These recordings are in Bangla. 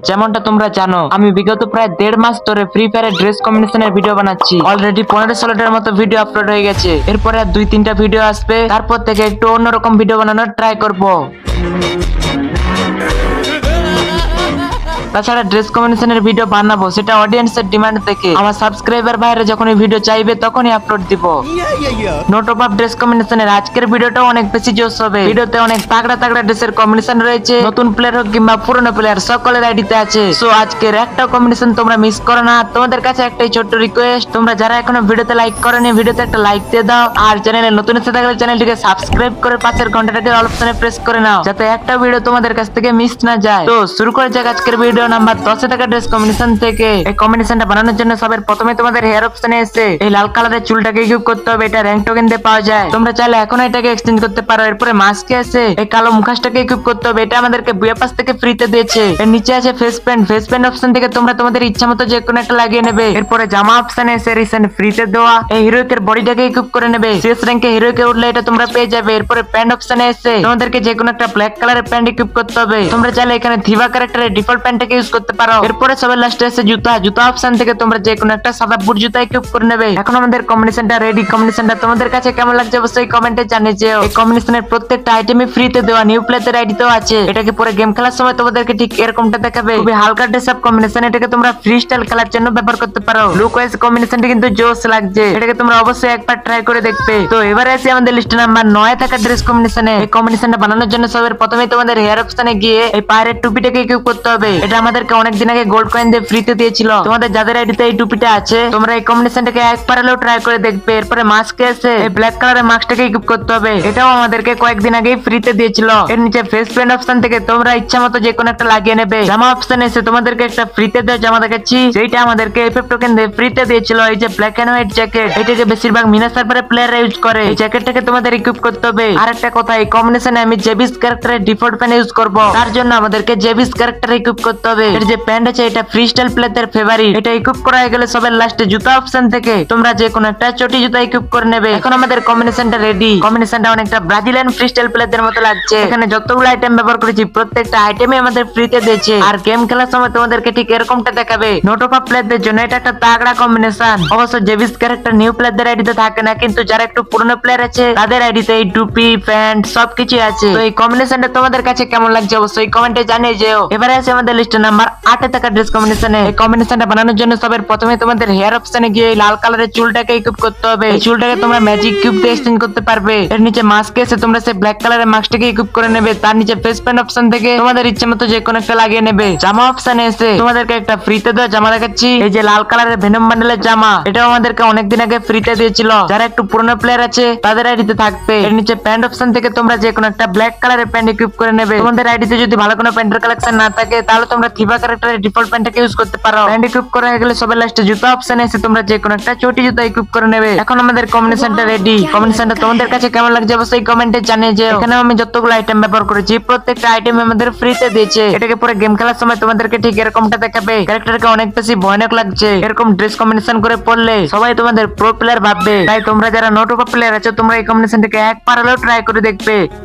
যেমনটা তোমরা জানো আমি বিগত প্রায় 1.5 মাস ধরে ফ্রি ফায়ারের ড্রেস কম্বিনেশনের ভিডিও বানাচ্ছি। অলরেডি 15-16টার মতো ভিডিও আপলোড হয়ে গেছে। এরপরে আর 2-3টা ভিডিও আসবে, তারপর থেকে একটু অন্যরকম ভিডিও বানানোর ট্রাই করব। তাছাড়া ড্রেস কম্বিনেশনের ভিডিও বানাবো সেটা অডিয়েন্সের ডিমান্ড থেকে। আমার সাবস্ক্রাইবার ভাইরা যখন ভিডিও চাইবে তখনই আপলোড দিব। নো টপ আপ ড্রেস কম্বিনেশনের আজকের ভিডিওটা অনেক বেশি জোশ হবে। ভিডিওতে অনেক তাগড়া তাগড়া ড্রেসের কম্বিনেশন রয়েছে। নতুন প্লেয়ার হোক কিংবা পুরনো প্লেয়ার সকলের আইডিতে আছে। সো আজকের একটা কম্বিনেশন তোমরা মিস করো না। তোমাদের কাছে একটাই ছোট্ট রিকোয়েস্ট, তোমরা যারা এখনো ভিডিওতে লাইক করোনি ভিডিওতে একটা লাইক দিয়ে দাও। আর চ্যানেলে নতুন এসে থাকলে চ্যানেলটিকে সাবস্ক্রাইব করে পাশের ঘন্টাটাকে অল অপশনে প্রেস করে নাও, যাতে একটা ভিডিও তোমাদের কাছ থেকে মিস না যায়। তো শুরু করে যাক আজকের ভিডিও নাম্বার 10 টাকা ড্রেস কম্বিনেশন থেকে। এই কম্বিনেশনটা বানানোর জন্য সবার প্রথমে তোমাদের হেয়ার অপশনে এসে এই লাল কালারের চুলটাকে ইকুইপ করতে হবে। এটা র‍্যাঙ্ক টোকেন দিয়ে পাওয়া যায়, তোমরা চাইলে এখন এটাকে এক্সচেঞ্জ করতে পারো। এরপরে মাস্কে এসে এই কালো মুখোশটাকে ইকুইপ করতে হবে। এটা আমাদেরকে বুয়া পাস থেকে ফ্রিতে দিয়েছে। এর নিচে আছে face pant. Face pant option থেকে তোমরা তোমাদের ইচ্ছা মতো যে কোনো একটা লাগিয়ে নেবে। এরপরে জামা অপশনে এসে রিসেন্ট ফ্রিতে দেওয়া এই হিরোইকের বডিটাকে ইকুইপ করে নেবে। শেষ র‍্যাঙ্কে হিরোইকে উঠলে এটা তোমরা পেয়ে যাবে। এরপরে প্যান্ট অপশনে এসে তোমাদেরকে যে কোনো একটা ব্ল্যাক কালারের প্যান্ট ইকুইপ করতে হবে। তোমরা চাইলে এখানে থিবা ক্যারেক্টারের ডিফল্ট প্যান্টটাকে ইউজ করতে পারো। এরপরে সবার লাস্টে এসে জুতা। জুতা অপশন থেকে তোমরা যে কোনো একটা সাদা বুট জুতা ইকুইপ করে নেবে। এখন আমাদের কম্বিনেশনটা রেডি। কম্বিনেশনটা তোমাদের কাছে কেমন লাগছে অবশ্যই কমেন্টে জানিয়ে যেও। এই কম্বিনেশনের প্রত্যেকটা আইটেমই ফ্রিতে দেওয়া, নিউ প্লেয়ারদের আইডিতেও আছে। এটাকে পরে গেম খেলার সময় তোমাদেরকে ঠিক এরকমটা দেখাবে। খুবই হালকা ড্রেস আপ কম্বিনেশন। এটাকে তোমরা ফ্রি স্টাইল খেলার জন্য ব্যবহার করতে পারো। লুক ওয়াইজ কম্বিনেশনটা কিন্তু জোশ লাগছে। এটাকে তোমরা অবশ্যই একবার ট্রাই করে দেখবে। তো এবারে আসি আমাদের লিস্টে নাম্বার 9 থাকা ড্রেস কম্বিনেশনে। এই কম্বিনেশনটা বানানোর জন্য সবার প্রথমে তোমাদের হেয়ার অপশনে গিয়ে এই পায়ের টুপিটাকে ইকুইপ করতে হবে। এটা আমাদেরকে অনেকদিন আগে গোল্ড কয়েন দিয়ে ফ্রিতে দিয়েছিল। তোমাদের যাদের আইডিতে এই টুপিটা আছে তোমরা এই কম্বিনেশনটাকে একবার হলেও ট্রাই করে দেখবে। এরপরে মাস্কে এসে এই ব্ল্যাক কালারের মাস্কটাকে ইকুইপ করতে হবে। এটাও আমাদেরকে কয়েকদিন আগেই ফ্রিতে দিয়েছিল। এর নিচে ফেস প্যান্ট অপশন থেকে তোমরা ইচ্ছা মতো যে কোনো একটা লাগিয়ে নেবে। জামা অপশনে এসে তোমাদেরকে একটা ফ্রিতে দেওয়া জামা দেখাচ্ছি, যেটা আমাদেরকে এফএফ টোকেন দিয়ে ফ্রিতে দিয়েছিল। এই যে ব্ল্যাক এন্ড হোয়াইট জ্যাকেট, এটাকে বেশিরভাগ মিনা সার্ভারে প্লেয়াররা ইউজ করে। এই জ্যাকেটটাকে তোমাদের ইকুইপ করতে হবে। আর একটা কথা, এই কম্বিনেশনে আমি জেবিস ক্যারেক্টারের ডিফল্ট প্যান্ট ইউজ করব। তার জন্য আমাদেরকে জেবিস ক্যারেক্টার ইকুইপ করতে হবে। এর যে প্যান্ট আছে এটা ফ্রি স্টাইল প্লেয়ারদের ফেভারিট। এটা ইকুইপ করা হয়ে গেলে সবার লাস্টে জুতা অপশন থেকে তোমরা যে কোনো একটা চটি জুতা ইকুইপ করে নেবে। এখন আমাদের কম্বিনেশনটা রেডি। কম্বিনেশনটা অনেকটা ব্রাজিলিয়ান ফ্রি স্টাইল প্লেয়ারদের মতো লাগছে। এখানে যতগুলো আইটেম ব্যবহার করেছি প্রত্যেকটা আইটেমই আমাদের ফ্রিতে দিয়েছে। আর গেম খেলার সময় তোমাদেরকে ঠিক এরকমটা দেখাবে। নো টপ আপ প্লেয়ারদের জন্য এটা একটা তাগড়া কম্বিনেশন। অবশ্য জেবিস ক্যারেক্টার নিউ প্লেয়ারদের আইডিতে থাকে না, কিন্তু যারা একটু পুরনো প্লেয়ার আছে তাদের আইডিতে এই টুপি প্যান্ট সবকিছু আছে। তো এই কম্বিনেশনটা তোমাদের কাছে কেমন লাগছে অবশ্যই কমেন্টে জানিয়ে যেও। এবারে আছে আমাদের লিস্টে নাম্বার 8 থাকা ড্রেস কম্বিনেশনে। এই কম্বিনেশনটা বানানোর জন্য সবার প্রথমে তোমাদের হেয়ার অপশনে গিয়ে লাল কালারের চুলটাকে ইকুইপ করতে হবে। এই চুলটাকে তোমরা ম্যাজিক কিউব দিয়ে এক্সচেঞ্জ করতে পারবে। এর নিচে মাস্কে এসে তোমরা সেই ব্ল্যাক কালারের মাস্কটাকে ইকুইপ করে নেবে। তার নিচে ফেস প্যান্ট অপশন থেকে তোমাদের ইচ্ছে মতো যে কোনো একটা লাগিয়ে নেবে। জামা অপশনে এসে তোমাদেরকে একটা ফ্রিতে দেওয়া জামা দেখাচ্ছি, এই যে লাল কালারের ভেনম বান্ডেলের জামা। এটাও আমাদেরকে অনেকদিন আগে ফ্রিতে দিয়েছিল। যারা একটু পুরনো প্লেয়ার আছে তাদের আইডিতে থাকবে। এর নিচে প্যান্ট অপশন থেকে তোমরা যে কোনো একটা ব্ল্যাক কালারের প্যান্ট ইকুইপ করে নেবে। তোমাদের আইডিতে যদি ভালো কোনো প্যান্টের কালেকশন না থাকে তাহলে তোমরা থিবা ক্যারেক্টারের ডিফল্ট প্যান্টটাকে ইউজ করতে পারো। প্যান্ট ইকুইপ করা হয়ে গেলে সবার লাস্টে জুতা অপশনে এসে তোমরা যে কোনো একটা চটি জুতা ইকুইপ করে নেবে। এখন আমাদের কম্বিনেশনটা রেডি। কম্বিনেশনটা তোমাদের কাছে কেমন লাগছে অবশ্যই কমেন্টে জানিয়ে যেও। এখানে আমি যতগুলো আইটেম ব্যবহার করেছি প্রত্যেকটা আইটেম আমাদের ফ্রিতে দিয়েছে। এটাকে পরে গেম খেলার সময় তোমাদেরকে ঠিক এরকমটা দেখাবে। ক্যারেক্টারকে অনেক বেশি ভয়ানক লাগছে। এরকম ড্রেস কম্বিনেশন করে পড়লে সবাই তোমাদের প্রো প্লেয়ার ভাববে। তাই তোমরা যারা নো টপ আপ প্লেয়ার আছো তোমরা এই কম্বিনেশনটাকে একবার হলেও ট্রাই করে দেখবে।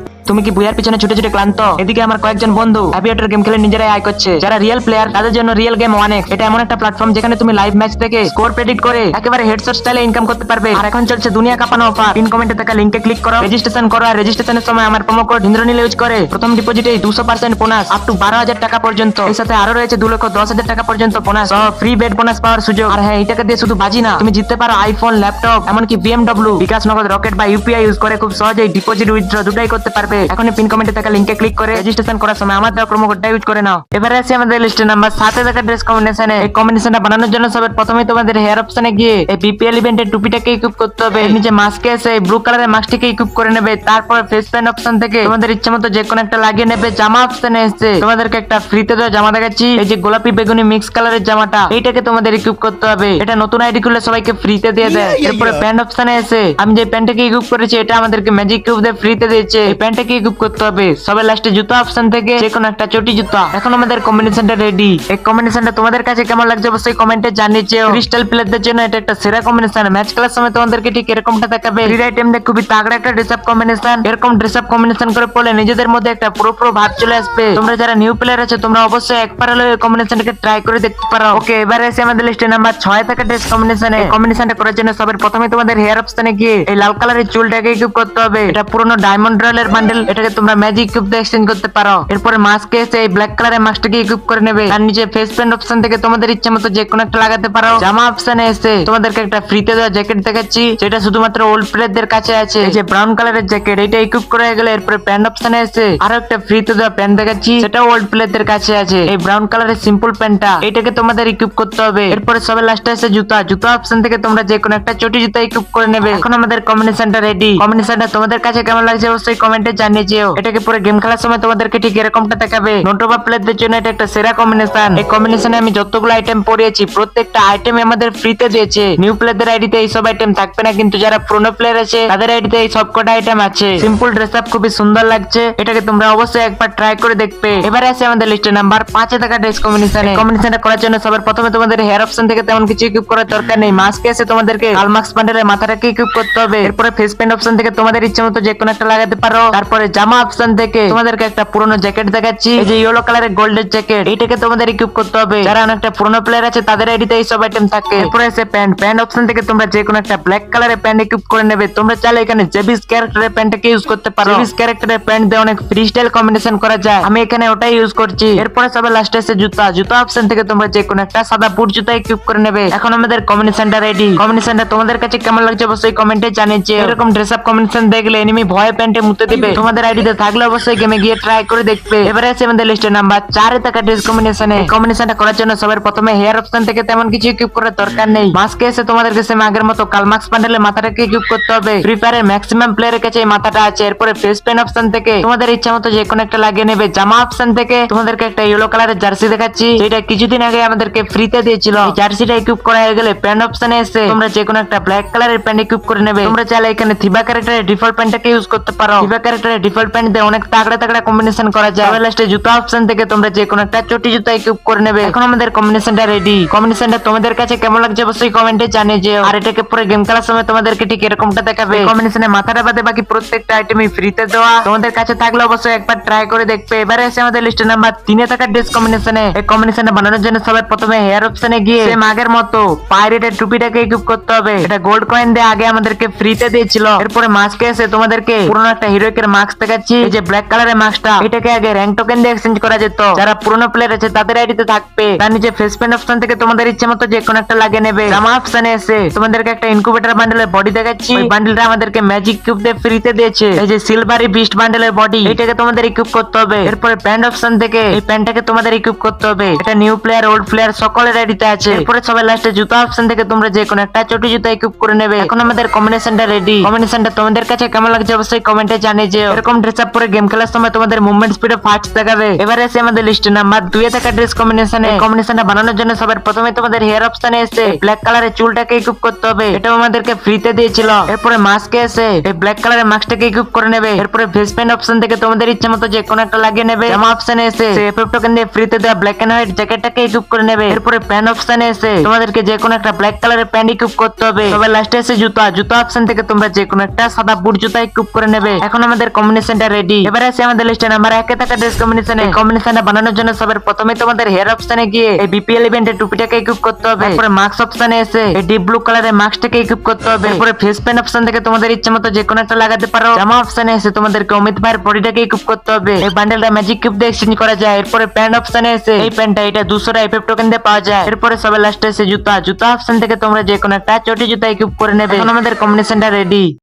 তুমি কি বুয়ার পিছনে ছুটে ছুটে ক্লান্ত? এদিকে আমার কয়েকজন বন্ধু অ্যাভিয়েটর গেম খেলে নিজেরাই আয় করছে। যারা রিয়েল প্লেয়ার তাদের জন্য রিয়েল গেম 1x। এটা এমন একটা প্ল্যাটফর্ম যেখানে তুমি লাইভ ম্যাচ থেকে স্কোর প্রেডিক্ট করে একেবারে হেডশট স্টাইলে ইনকাম করতে পারবে। আর এখন চলছে দুনিয়া কাঁপানো অফার। পিন কমেন্টে থাকা লিংকে ক্লিক করো, রেজিস্ট্রেশন করো। আর রেজিস্ট্রেশনের সময় আমার প্রোমো কোড ইন্দ্রনীল ইউজ করে প্রথম ডিপোজিটে 200% বোনাস আপ টু 12,000 টাকা পর্যন্ত। এর সাথে আরো রয়েছে 2,10,000 টাকা পর্যন্ত বোনাস সহ ফ্রি বেড বোনাস পাওয়ার সুযোগ। আর হ্যাঁ, এটাকে দিয়ে শুধু বাজি না, তুমি জিততে পারো আইফোন, ল্যাপটপ, এমনকি BMW, বিকাশ নগদ, রকেট বা ইউপিআই ইউজ করে খুব সহজেই ডিপোজিট উইথড্র দুটাই করতে পারবে। এখন পিন কমেন্টে থাকা লিংকে ক্লিক করে রেজিস্ট্রেশন করার সময় আমার দেওয়া প্রোমো কোডটা ইউজ করে নাও। এবারে আসি আমাদের লিস্টে নাম্বার 7 থাকা ড্রেস কম্বিনেশনে। এই কম্বিনেশনটা বানানোর জন্য সবার প্রথমে তোমাদের হেয়ার অপশনে গিয়ে এই বিপিএল ইভেন্টের টুপিটাকে ইকুইপ করতে হবে। এর নিচে মাস্কে এসে ব্লু কালারের মাস্কটাকে ইকুইপ করে নেবে। তারপর ফেস প্যান্ট অপশন থেকে তোমাদের ইচ্ছে মতো যে কোনো একটা লাগিয়ে নেবে। জামা অপশনে এসে তোমাদেরকে একটা ফ্রিতে দেওয়া জামা দেখাচ্ছি, এই যে গোলাপি বেগুনি মিক্স কালারের জামাটা, এইটাকে তোমাদের ইকুইপ করতে হবে। এটা নতুন আইডি খুললে সবাইকে ফ্রিতে দিয়ে দেয়। এরপরে প্যান্ট অপশনে এসে আমি যে প্যান্টটাকে ইকুইপ করেছি এটা আমাদেরকে ম্যাজিক কিউব দিয়ে ফ্রিতে দিয়েছে। এই প্যান্টটাকে চটিটাকে ইকুইপ করতে হবে। সবে লাস্টে জুতা অপশন থেকে যে কোনো একটা চটি জুতা। এখন আমাদের কম্বিনেশনটা রেডি। এই কম্বিনেশনটা তোমাদের কাছে কেমন লাগছে অবশ্যই কমেন্টে জানিয়েও। ক্রিস্টাল প্লেয়ারদের জন্য এটা একটা সেরা কম্বিনেশন। ম্যাচ খেলার সময় তোমাদেরকে ঠিক এরকমটা দেখাবে। ফ্রি আইটেম দিয়ে খুবই তাগড়া একটা ড্রেস আপ কম্বিনেশন। এরকম ড্রেস আপ কম্বিনেশন করে পড়লে নিজেদের মধ্যে একটা পুরো ভাব চলে আসবে। তোমরা যারা নিউ প্লেয়ার আছে তোমরা অবশ্যই একবার হলে এই কম্বিনেশনটাকে ট্রাই করে দেখতে পারো। ওকে, এবারে এসে আমাদের লিস্টে নাম্বার 6 থাকা ড্রেস কম্বিনেশন। এই কম্বিনেশনটা করার জন্য সবার প্রথমে তোমাদের হেয়ার অপশনে গিয়ে এই লাল কালারের চুলটাকে ইকুইপ করতে হবে। এটা পুরনো ডায়মন্ড রয়্যালের বান্ডেল। এটাকে তোমরা ম্যাজিক ইকুইপ দিয়ে এক্সচেঞ্জ করতে পারো। এরপরে মাস্কে এসে এই ব্ল্যাক কালারের মাস্কটাকে ইকুইপ করে নেবে। আর নিচে ফেস প্যান্ট অপশন থেকে তোমাদের ইচ্ছা মতো যে কোনো একটা লাগাতে পারো। জামা অপশনে এসে তোমাদেরকে একটা ফ্রিতে দেওয়া জ্যাকেট দেখাচ্ছি, যেটা শুধুমাত্র ওল্ড প্লেয়ারদের কাছে আছে। এই যে ব্রাউন কালারের জ্যাকেট, এটা ইকুইপ করে গেলে এরপরে প্যান্ট অপশনে এসে আরো একটা ফ্রিতে দেওয়া প্যান্ট দেখাচ্ছি, সেটা ওল্ড প্লেয়ারদের কাছে আছে। এই ব্রাউন কালারের সিম্পল প্যান্টটা এটাকে তোমাদের ইকুইপ করতে হবে। এরপরে সবে লাস্টে এসে জুতা অপশন থেকে তোমরা যে কোনো একটা চটি জুতা ইকুইপ করে নেবে। এখন আমাদের কম্বিনেশনটা রেডি। কম্বিনেশনটা তোমাদের কাছে কেমন লাগছে অবশ্যই কমেন্টে জানিয়ে যেও। এটাকে পুরো গেম খেলার সময় তোমাদেরকে ঠিক এরকমটা দেখাবে। নোটোবা প্লেয়ারদের জন্য এটা একটা সেরা কম্বিনেশন। এই কম্বিনেশনে আমি যতগুলো আইটেম পড়িয়েছি প্রত্যেকটা আইটেম আমাদের ফ্রিতে দিয়েছে। নিউ প্লেয়ারদের আইডিতে এই সব আইটেম থাকবে না, কিন্তু যারা পুরনো প্লেয়ার আছে তাদের আইডিতে এই সব কটা আইটেম আছে। সিম্পল ড্রেস আপ খুবই সুন্দর লাগছে, এটাকে তোমরা অবশ্যই একবার ট্রাই করে দেখবে। এবারে আছে আমাদের লিস্টে নাম্বার 5 থাকা ড্রেস কম্বিনেশন। কম্বিনেশনটা করার জন্য সবার প্রথমে তোমাদের হেয়ার অপশন থেকে তেমন কিছু ইকুইপ করার দরকার নেই। মাস্কে এসে তোমাদেরকে কালমাক্স বান্ডেলের মাথাটাকে ইকুইপ করতে হবে। এরপরে ফেস প্যান্ট অপশন থেকে তোমাদের ইচ্ছে মতো যে কোনো একটা লাগাতে পারো। তারপরে জামা অপশন থেকে তোমাদেরকে একটা পুরনো জ্যাকেট দেখাচ্ছি, এই যে ইয়েলো কালারের গোল্ডের জ্যাকেট, এইটাকে তোমাদের ইকুইপ করতে হবে। যারা অনেকটা পুরনো প্লেয়ার আছে তাদের আইডিতে এই সব আইটেম থাকে। এরপরে আছে প্যান্ট অপশন থেকে তোমরা যে কোনো একটা ব্ল্যাক কালারের প্যান্ট ইকুইপ করে নেবে। তোমরা চাইলে এখানে জেবিস ক্যারেক্টারের প্যান্টটাকে ইউজ করতে পারো। জেবিস ক্যারেক্টারের প্যান্ট দিয়ে অনেক ফ্রি স্টাইল কম্বিনেশন করা যায়, আমি এখানে ওটাই ইউজ করছি। এরপরে সবে লাস্টে আছে জুতা অপশন থেকে তোমরা যে কোনো একটা সাদা বুট জুতা ইকুইপ করে নেবে। এখন আমাদের কম্বিনেশনটা রেডি। কম্বিনেশনটা তোমাদের কাছে কেমন লাগছে অবশ্যই কমেন্টে জানিয়ে। এরকম ড্রেস আপ কম্বিনেশন দেখলে এনিমি ভয়ে প্যান্টে মুতে দিবে। তোমাদের আইডিতে থাকলে অবশ্যই গেমে গিয়ে ট্রাই করে দেখবে। এবারে আছে আমাদের লিস্টে নাম্বার 4 থাকা ড্রেস কম্বিনেশনে। কম্বিনেশনটা করার জন্য সবার প্রথমে হেয়ার অপশন থেকে তেমন কিছু ইকুইপ করার দরকার নেই। মাস্কে এসে তোমাদের কাছে আগের মতো কালমাক্স বান্ডেলের মাথাটাকে ইকুইপ করতে হবে। ফ্রি ফায়ারের ম্যাক্সিমাম প্লেয়ারের কাছে এই মাথাটা আছে। এরপরে ফেস প্যান্ট অপশন থেকে তোমাদের ইচ্ছা মতো যে কোনো একটা লাগিয়ে নেবে। জামা অপশন থেকে তোমাদেরকে একটা ইয়েলো কালারের জার্সি দেখাচ্ছি, যেটা কিছুদিন আগে আমাদেরকে ফ্রিতে দিয়েছিল। এই জার্সিটা ইকুইপ করা হয়ে গেলে প্যান্ট অপশনে এসে তোমরা যে কোনো একটা ব্ল্যাক কালারের প্যান্ট ইকুইপ করে নেবে। তোমরা চাইলে এখানে থিবা ক্যারেক্টারের ডিফল্ট প্যান্টটাকে ইউজ করতে পারো। থিবা ক্যারেক্টারের ডিফল্ট প্যান্ট দিয়ে অনেক তাগড়া কম্বিনেশন করা যায়। লাস্টে জুতা অপশন থেকে তোমরা যে কোনো একটা চটি জুতা ইকুইপ করে নেবে। এখন আমাদের কম্বিনেশনটা রেডি। কম্বিনেশনটা তোমাদের কাছে কেমন লাগছে অবশ্যই কমেন্টে জানিয়ে যেও। আর এটাকে পুরো গেম খেলার সময় তোমাদেরকে ঠিক এরকমটা দেখাবে। কম্বিনেশনের মাথাটা বাদে বাকি প্রত্যেকটা আইটেমই ফ্রিতে দেওয়া, তোমাদের কাছে থাকলে অবশ্যই একবার ট্রাই করে দেখবে। এবারে এসে আমাদের লিস্টে নাম্বার 3 থাকা ড্রেস কম্বিনেশনে। এই কম্বিনেশনটা বানানোর জন্য সবার প্রথমে হেয়ার অপশনে গিয়ে সেম আগের মতো পাইরেটের টুপিটাকে ইকুইপ করতে হবে। এটা গোল্ড কয়েন দিয়ে আগে আমাদেরকে ফ্রিতে দিয়েছিল। এরপরে মাস্কে এসে তোমাদেরকে পুরনো একটা হিরোইকের মাস্ক দেখাচ্ছি, এই যে ব্ল্যাক কালারের মাস্কটা, এটাকে আগে র‍্যাঙ্ক টোকেন দিয়ে এক্সচেঞ্জ করা যেত। যারা পুরনো প্লেয়ার আছে তাদের আইডিতে থাকবে। তার নিচে ফেস প্যান্ট অপশন থেকে তোমাদের ইচ্ছে মতো যে কোনো একটা লাগিয়ে নেবে। জামা অপশনে এসে তোমাদেরকে একটা ইনকিউবেটর বান্ডেলের বডি দেখাচ্ছি, ওই বান্ডেলটা আমাদেরকে ম্যাজিক কিউব দিয়ে ফ্রিতে দিয়েছে। এই যে সিলভারি বিস্ট বান্ডেলের বডি, এটাকে তোমাদের ইকুইপ করতে হবে। এরপরে প্যান্ট অপশন থেকে এই প্যান্টটাকে তোমাদের ইকুইপ করতে হবে। এটা নিউ প্লেয়ার ওল্ড প্লেয়ার সকলের আইডিতে আছে। এরপরে সবাই লাস্টে জুতা অপশন থেকে তোমরা যে কোনো একটা চটি জুতা ইকুইপ করে নেবে। এখন আমাদের কম্বিনেশনটা রেডি। কম্বিনেশনটা তোমাদের কাছে কেমন লাগছে অবশ্যই কমেন্টে জানিয়ে যেও। এরকম ড্রেস আপ পরে গেম খেলার সময় তোমাদের মুভমেন্ট স্পিডে ফাস্ট দেখাবে। এবারে এসে আমাদের লিস্টে নাম্বার 2 থাকা ড্রেস কম্বিনেশনে। কম্বিনেশনটা বানানোর জন্য সবার প্রথমে তোমাদের হেয়ার অপশনে এসে ব্ল্যাক কালারের চুলটাকে ইকুইপ করতে হবে। এটা আমাদেরকে ফ্রিতে দিয়েছিল। এরপরে মাস্কে এসে এই ব্ল্যাক কালারের মাস্কটাকে ইকুইপ করে নেবে। এরপরে ফেস প্যান্ট অপশন থেকে তোমাদের ইচ্ছা মতো যে কোনো একটা লাগিয়ে নেবে। জামা অপশনে এসে এফএফ টোকেন দিয়ে ফ্রিতে দেওয়া ব্ল্যাক এন্ড হোয়াইট জ্যাকেটটাকে ইকুইপ করে নেবে। এরপরে প্যান্ট অপশনে এসে তোমাদেরকে যে কোনো একটা ব্ল্যাক কালারের প্যান্ট ইকুইপ করতে হবে। তবে লাস্টে এসে জুতা অপশন থেকে তোমরা যে কোনো একটা সাদা বুট জুতা ইকুইপ করে নেবে। এখন আমাদের কম্বিনেশনটা রেডি। এবারে আছে আমাদের লিস্টে নাম্বার 1 থাকা ড্রেস কম্বিনেশনে। কম্বিনেশনটা বানানোর জন্য সবার প্রথমে তোমাদের হেয়ার অপশনে গিয়ে এই বিপিএল ইভেন্টের টুপিটাকে ইকুইপ করতে হবে। এরপরে মাস্ক অপশনে এসে এই ডিপ ব্লু কালারের মাস্কটাকে ইকুইপ করতে হবে। এরপরে ফেস প্যান্ট অপশন থেকে তোমাদের ইচ্ছে মতো যে কোনো একটা লাগাতে পারো। জামা অপশনে এসে তোমাদেরকে অমিত ভাইয়ের বডিটাকে ইকুইপ করতে হবে। এই বান্ডেলটা ম্যাজিক কিউব দিয়ে এক্সচেঞ্জ করা যায়। এরপরে প্যান্ট অপশনে এসে এই প্যান্টটা এটা 200 এফএফ টোকেন দিয়ে পাওয়া যায়। এরপরে সবার লাস্টে এসে জুতা অপশন থেকে তোমরা যে কোনো একটা চটি জুতা ইকুইপ করে নেবে। এখন আমাদের কম্বিনেশনটা রেডি।